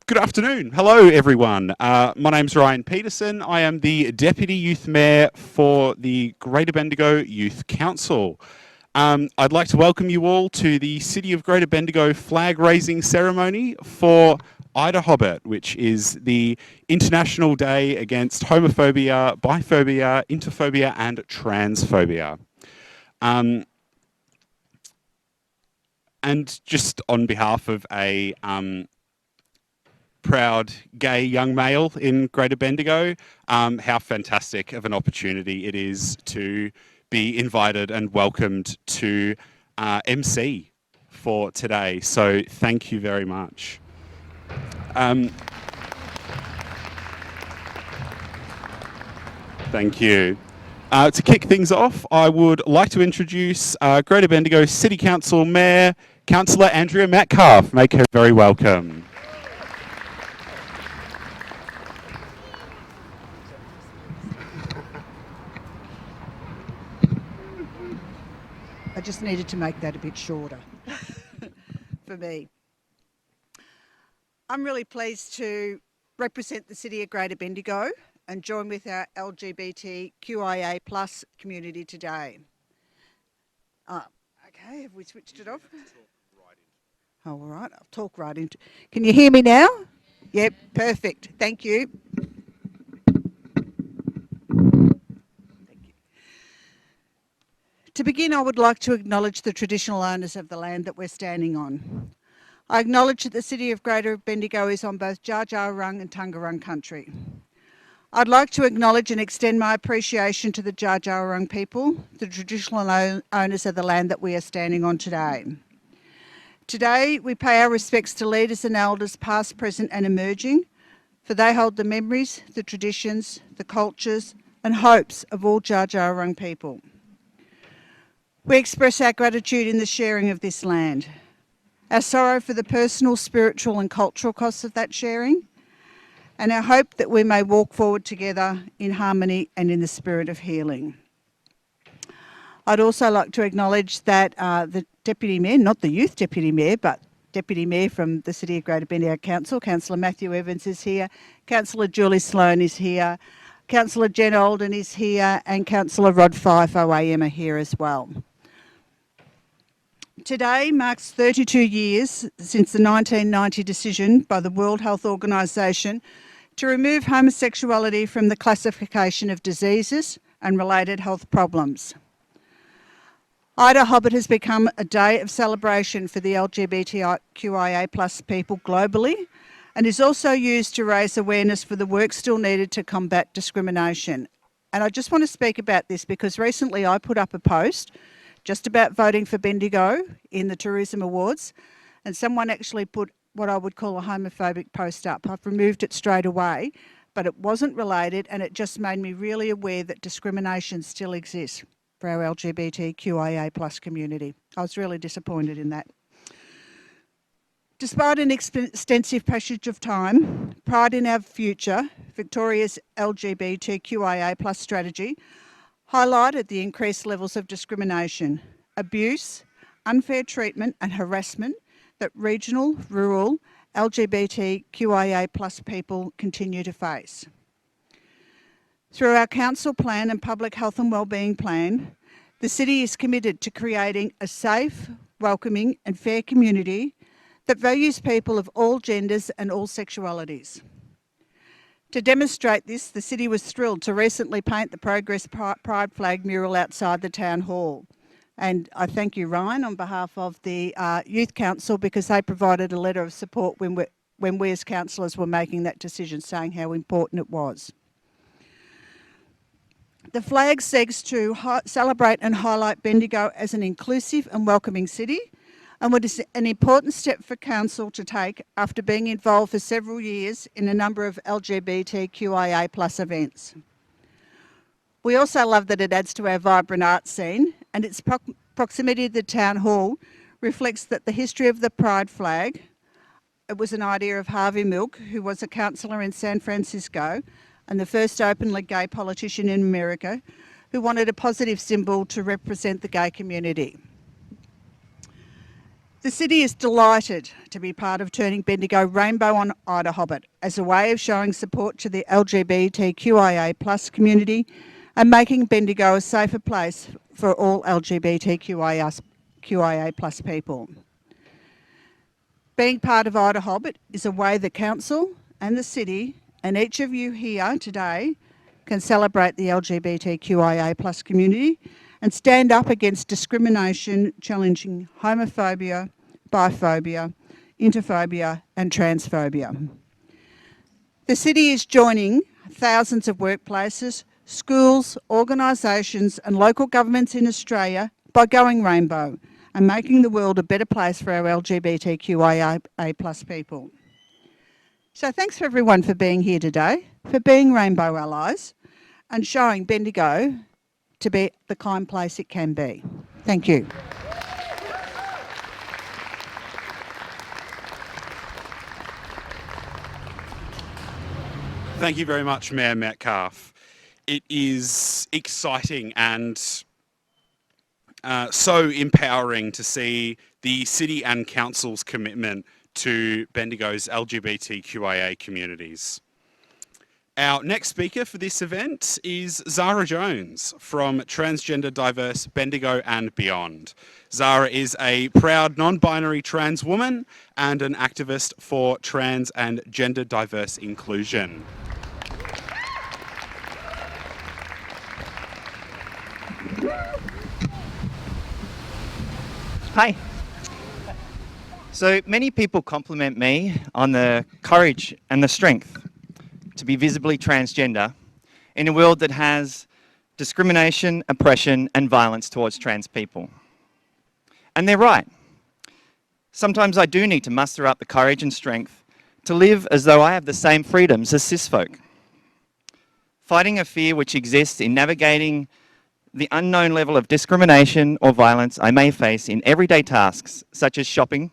Good afternoon. Hello, everyone. My name's Ryan Peterson. I am the Deputy Youth Mayor for the Greater Bendigo Youth Council. I'd like to welcome you all to the City of Greater Bendigo flag raising ceremony for IDAHOBIT, which is the International Day Against Homophobia, Biphobia, Interphobia and Transphobia. And just on behalf of a proud gay young male in Greater Bendigo, how fantastic of an opportunity it is to be invited and welcomed to MC for today. So thank you very much. Thank you. To kick things off, I would like to introduce Greater Bendigo City Council Mayor, Councillor Andrea Metcalf. Make her very welcome. I just needed to make that a bit shorter for me. I'm really pleased to represent the City of Greater Bendigo and join with our LGBTQIA+ community today. Okay, have we switched it off? Oh, all right, I'll talk right into. Can you hear me now? Yep, perfect. Thank you. To begin, I would like to acknowledge the traditional owners of the land that we're standing on. I acknowledge that the City of Greater Bendigo is on both Dja Dja Wurrung and Taungurung country. I'd like to acknowledge and extend my appreciation to the Dja Dja Wurrung people, the traditional owners of the land that we are standing on today. Today, we pay our respects to leaders and elders past, present and emerging, for they hold the memories, the traditions, the cultures and hopes of all Dja Dja Wurrung people. We express our gratitude in the sharing of this land, our sorrow for the personal, spiritual and cultural costs of that sharing, and our hope that we may walk forward together in harmony and in the spirit of healing. I'd also like to acknowledge that the Deputy Mayor, not the Youth Deputy Mayor, but Deputy Mayor from the City of Greater Bendigo Council, Councillor Matthew Evans is here, Councillor Julie Sloan is here, Councillor Jen Alden is here, and Councillor Rod Fife OAM are here as well. Today marks 32 years since the 1990 decision by the World Health Organisation to remove homosexuality from the classification of diseases and related health problems. IDAHOBIT has become a day of celebration for the LGBTQIA+ people globally and is also used to raise awareness for the work still needed to combat discrimination. And I just want to speak about this because recently I put up a post just about voting for Bendigo in the Tourism Awards, and someone actually put what I would call a homophobic post up. I've removed it straight away, but it wasn't related and it just made me really aware that discrimination still exists for our LGBTQIA+ community. I was really disappointed in that. Despite an extensive passage of time, Pride in Our Future, Victoria's LGBTQIA+ strategy, highlighted the increased levels of discrimination, abuse, unfair treatment and harassment that regional, rural, LGBTQIA+ people continue to face. Through our council plan and public health and wellbeing plan, the city is committed to creating a safe, welcoming and fair community that values people of all genders and all sexualities. To demonstrate this, the city was thrilled to recently paint the Progress Pride flag mural outside the Town Hall. And I thank you, Ryan, on behalf of the Youth Council, because they provided a letter of support when we as councillors were making that decision, saying how important it was. The flag seeks to celebrate and highlight Bendigo as an inclusive and welcoming city, and what is an important step for Council to take after being involved for several years in a number of LGBTQIA+ events. We also love that it adds to our vibrant art scene, and its proximity to the Town Hall reflects that the history of the Pride flag, it was an idea of Harvey Milk, who was a councillor in San Francisco and the first openly gay politician in America, who wanted a positive symbol to represent the gay community. The City is delighted to be part of turning Bendigo rainbow on IDAHOBIT as a way of showing support to the LGBTQIA+ community and making Bendigo a safer place for all LGBTQIA+ people. Being part of IDAHOBIT is a way the Council and the City and each of you here today can celebrate the LGBTQIA+ community and stand up against discrimination challenging homophobia, biphobia, interphobia and transphobia. The City is joining thousands of workplaces, schools, organisations and local governments in Australia by going rainbow and making the world a better place for our LGBTQIA+ people. So thanks for everyone for being here today, for being rainbow allies and showing Bendigo to be the kind place it can be. Thank you. Thank you very much, Mayor Metcalfe. It is exciting and so empowering to see the City and Council's commitment to Bendigo's LGBTQIA communities. Our next speaker for this event is Zara Jones from Transgender Diverse Bendigo and Beyond. Zara is a proud non-binary trans woman and an activist for trans and gender diverse inclusion. Hi. So many people compliment me on the courage and the strength to be visibly transgender in a world that has discrimination, oppression and violence towards trans people. And they're right. Sometimes I do need to muster up the courage and strength to live as though I have the same freedoms as cis folk. Fighting a fear which exists in navigating the unknown level of discrimination or violence I may face in everyday tasks such as shopping,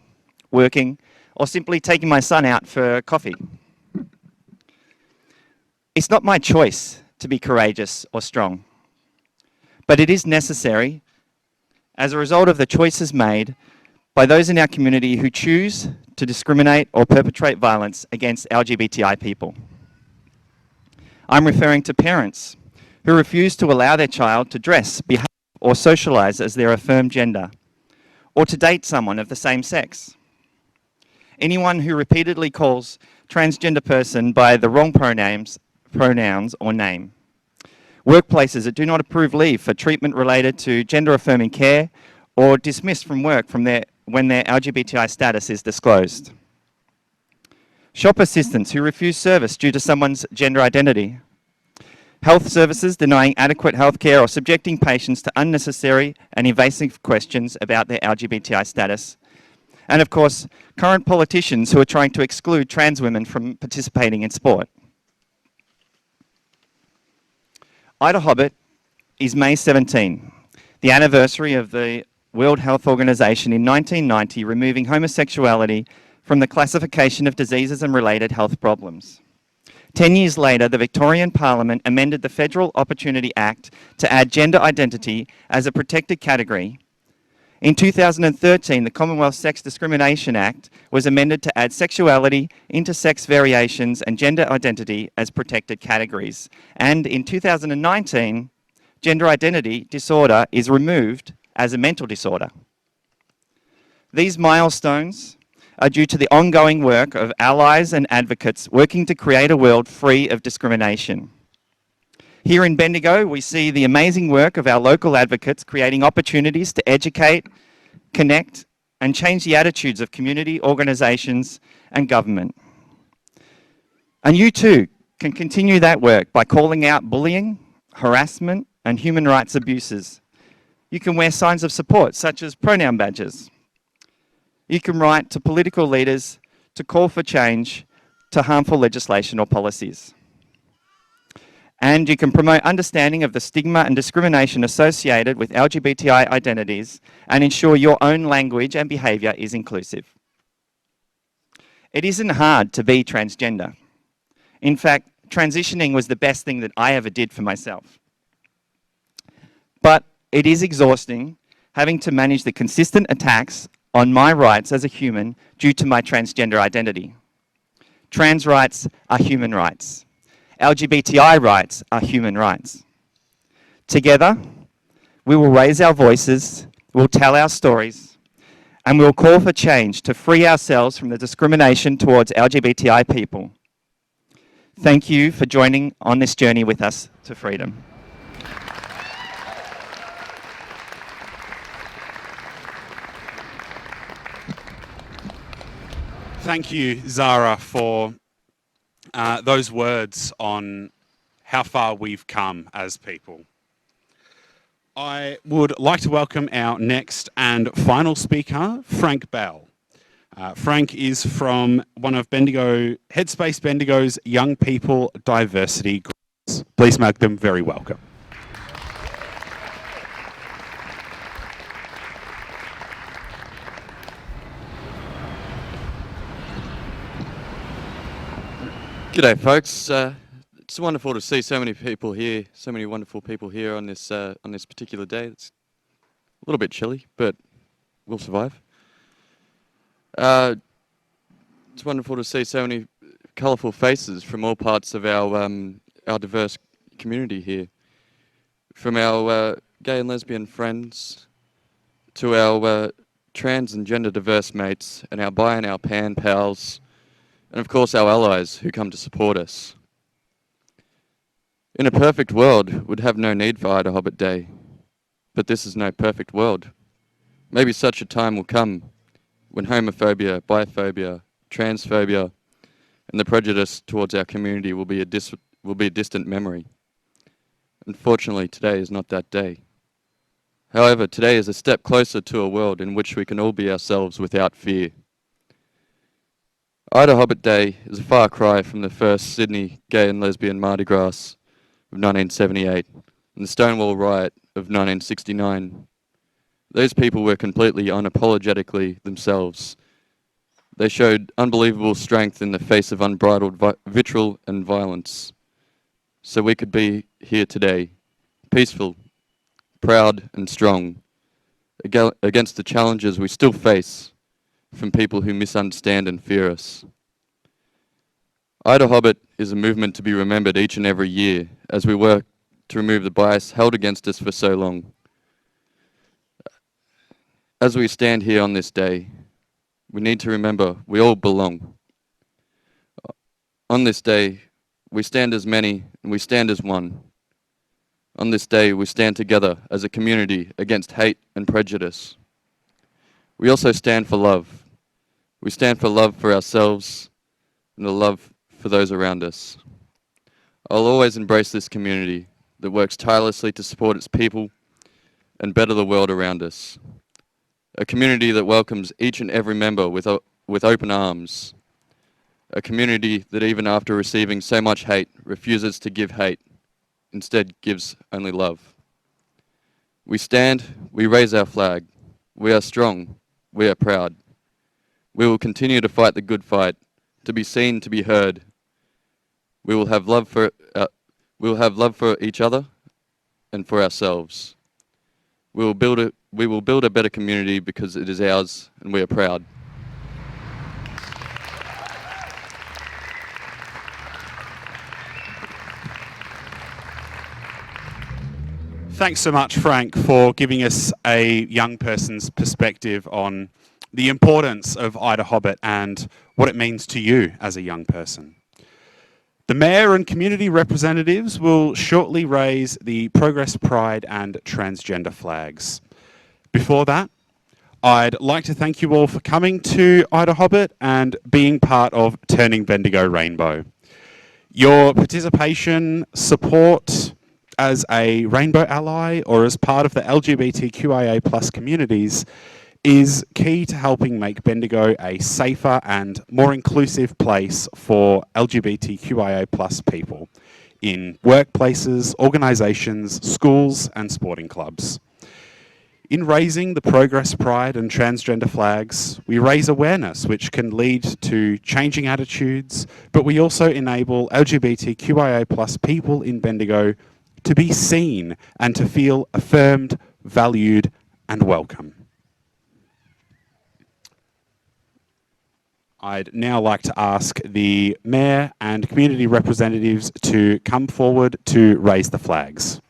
working, or simply taking my son out for coffee. It's not my choice to be courageous or strong, but it is necessary as a result of the choices made by those in our community who choose to discriminate or perpetrate violence against LGBTI people. I'm referring to parents who refuse to allow their child to dress, behave, or socialise as their affirmed gender, or to date someone of the same sex. Anyone who repeatedly calls transgender person by the wrong pronouns or name. Workplaces that do not approve leave for treatment related to gender-affirming care or dismissed from work when their LGBTI status is disclosed. Shop assistants who refuse service due to someone's gender identity. Health services denying adequate health care or subjecting patients to unnecessary and invasive questions about their LGBTI status. And of course, current politicians who are trying to exclude trans women from participating in sport. IDAHOBIT is May 17, the anniversary of the World Health Organization in 1990 removing homosexuality from the classification of diseases and related health problems. 10 years later, the Victorian Parliament amended the Federal Opportunity Act to add gender identity as a protected category. In 2013, the Commonwealth Sex Discrimination Act was amended to add sexuality, intersex variations and gender identity as protected categories. And in 2019, gender identity disorder is removed as a mental disorder. These milestones are due to the ongoing work of allies and advocates working to create a world free of discrimination. Here in Bendigo, we see the amazing work of our local advocates creating opportunities to educate, connect, and change the attitudes of community, organisations, and government. And you too can continue that work by calling out bullying, harassment, and human rights abuses. You can wear signs of support, such as pronoun badges. You can write to political leaders to call for change to harmful legislation or policies. And you can promote understanding of the stigma and discrimination associated with LGBTI identities and ensure your own language and behaviour is inclusive. It isn't hard to be transgender. In fact, transitioning was the best thing that I ever did for myself. But it is exhausting having to manage the consistent attacks on my rights as a human due to my transgender identity. Trans rights are human rights. LGBTI rights are human rights. Together, we will raise our voices, we'll tell our stories, and we'll call for change to free ourselves from the discrimination towards LGBTI people. Thank you for joining on this journey with us to freedom. Thank you, Zara, for those words on how far we've come as people. I would like to welcome our next and final speaker, Frank Bell. Frank is from one of Headspace Bendigo's Young People Diversity Groups. Please make them very welcome. G'day, folks. It's wonderful to see so many people here, so many wonderful people here on this particular day. It's a little bit chilly, but we'll survive. It's wonderful to see so many colourful faces from all parts of our diverse community here, from our gay and lesbian friends to our trans and gender diverse mates, and our bi and our pan pals, and of course our allies who come to support us. In a perfect world, we'd have no need for IDAHOBIT Day, but this is no perfect world. Maybe such a time will come when homophobia, biphobia, transphobia, and the prejudice towards our community will be a distant memory. Unfortunately, today is not that day. However, today is a step closer to a world in which we can all be ourselves without fear. IDAHOBIT Day is a far cry from the first Sydney gay and lesbian Mardi Gras of 1978 and the Stonewall Riot of 1969. Those people were completely unapologetically themselves. They showed unbelievable strength in the face of unbridled vitriol and violence. So we could be here today, peaceful, proud and strong, against the challenges we still face from people who misunderstand and fear us. IDAHOBIT is a movement to be remembered each and every year as we work to remove the bias held against us for so long. As we stand here on this day, we need to remember we all belong. On this day, we stand as many and we stand as one. On this day, we stand together as a community against hate and prejudice. We also stand for love. We stand for love for ourselves and the love for those around us. I'll always embrace this community that works tirelessly to support its people and better the world around us. A community that welcomes each and every member with open arms. A community that even after receiving so much hate refuses to give hate, instead gives only love. We stand, we raise our flag. We are strong, we are proud. We will continue to fight the good fight, to be seen, to be heard. We will have love for each other and for ourselves. We will build a better community because it is ours and we are proud. Thanks so much, Frank, for giving us a young person's perspective on the importance of IDAHOBIT and what it means to you as a young person. The Mayor and community representatives will shortly raise the Progress, Pride and Transgender flags. Before that, I'd like to thank you all for coming to IDAHOBIT and being part of Turning Bendigo Rainbow. Your participation, support as a Rainbow ally or as part of the LGBTQIA+ communities is key to helping make Bendigo a safer and more inclusive place for LGBTQIA+ people in workplaces, organisations, schools and sporting clubs. In raising the Progress, Pride and Transgender flags, we raise awareness which can lead to changing attitudes, but we also enable LGBTQIA+ people in Bendigo to be seen and to feel affirmed, valued and welcome. I'd now like to ask the Mayor and community representatives to come forward to raise the flags.